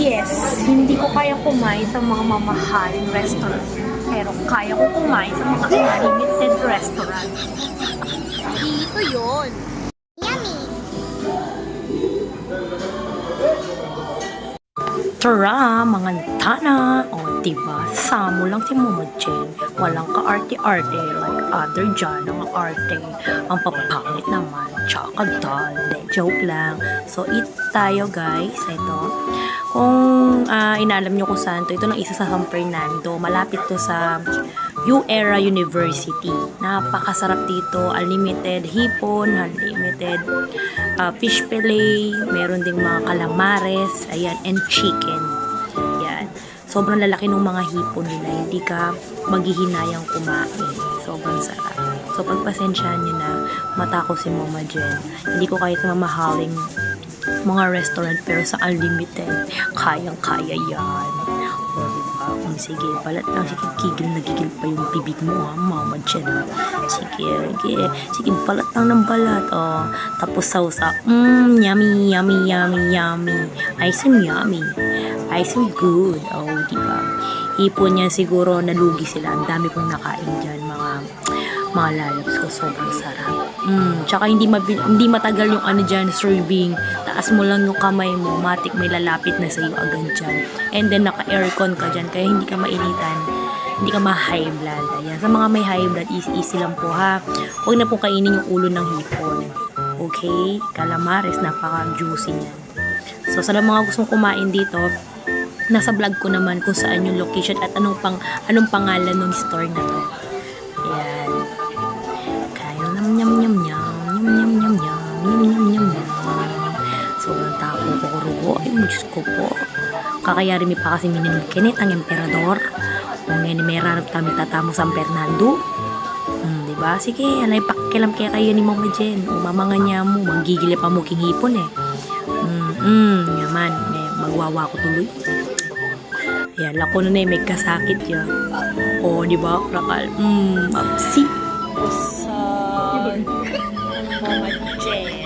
Yes, hindi ko kaya kumain sa mga mamahaling restaurant. Pero kaya ko kumain sa mga unlimited restaurant. Dito yon. Tara, mga tana! O, diba? Samo lang si Mama Jen. Walang ka-arte-arte like other dyan ang arte. Ang papangit naman. Tsaka dull. De, joke lang. So, eat tayo, guys. Ito. Kung inaalam nyo kung saan to, ito ng isa sa San Fernando. Malapit to sa U-Era University. Napakasarap dito. Unlimited hipon, unlimited fish fillet, meron ding mga calamares, ayan, and chicken. Yan. Sobrang lalaki ng mga hipon nila. Hindi ka maghihinayang kumain. Sobrang sarap. So, pagpasensyahan nyo na, mata ko si Mama Jen. Hindi ko kaya sa mamahaling mga restaurant, pero sa unlimited, kayang-kaya yan. O, diba? Sige, balat lang. Sige, kigil na gigil pa yung bibig mo, ha, Mama Jen. Sige, balat lang ng balat. O, tapos sausa. Yummy, yummy, yummy, yummy. I seem yummy. I seem good. O, diba? Ipon niya siguro, nalugi sila. Ang dami kong nakain dyan, mga lalaps ko. Sobrang sarap. Tsaka hindi matagal yung ano dyan, serving. Taas mo lang yung kamay mo, matik may lalapit na sa'yo agad dyan. And then, naka-aircon ka dyan, kaya hindi ka mainitan. Hindi ka ma-high blood. Ayan. Sa mga may high blood, easy lang po, ha. Huwag na pong kainin yung ulo ng hipon. Okay? Calamares, napaka-juicy niyan. So, sa mga gustong kumain dito, nasa vlog ko naman kung saan yung location at anong pangalan ng store na to. Ayan. Kaya nyam nyam nyam nyam nyam nyam nyam nyam nyam nyam nyam. Sobrang tapo ko kurugo. Ay, Diyos ko po. Kakayari mi pa kasi minimkinit ang emperador. Kung nenimera kami tatamo San Fernando. Diba? Sige, alay pakilam kaya kayo ni Mama Jen. Umamanga niya mo. Manggigili pa mo king hipon eh. Yaman. Magwawa ko tuloy. Ayan, lako na may kasakit yun. O, diba? Rakal. Mapsi. Sa Mama Jen.